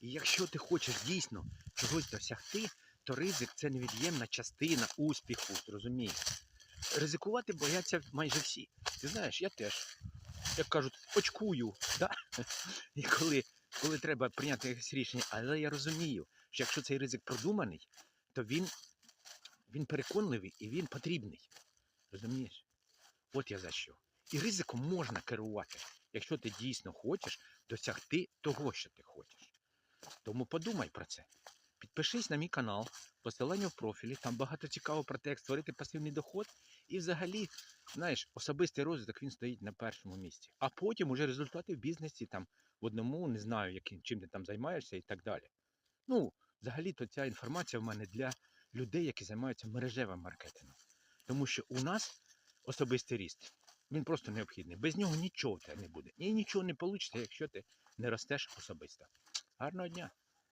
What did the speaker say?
І якщо ти хочеш дійсно чогось досягти, то ризик – це невід'ємна частина успіху, розумієш? Ризикувати бояться майже всі. Ти знаєш, я теж, як кажуть, очкую, да? І коли треба прийняти якесь рішення, але я розумію, що якщо цей ризик продуманий, то він переконливий і він потрібний. Розумієш? От я за що. І ризиком можна керувати, якщо ти дійсно хочеш досягти того, що ти хочеш. Тому подумай про це. Підпишись на мій канал, посилання в профілі, там багато цікавого про те, як створити пасивний доход. І взагалі, знаєш, особистий розвиток, він стоїть на першому місці. А потім уже результати в бізнесі, там, в одному, не знаю, чим ти там займаєшся і так далі. Ну, взагалі-то ця інформація в мене для людей, які займаються мережевим маркетингом. Тому що у нас особистий ріст, він просто необхідний. Без нього нічого в тебе не буде. І нічого не вийде, якщо ти не ростеш особисто. Гарного дня!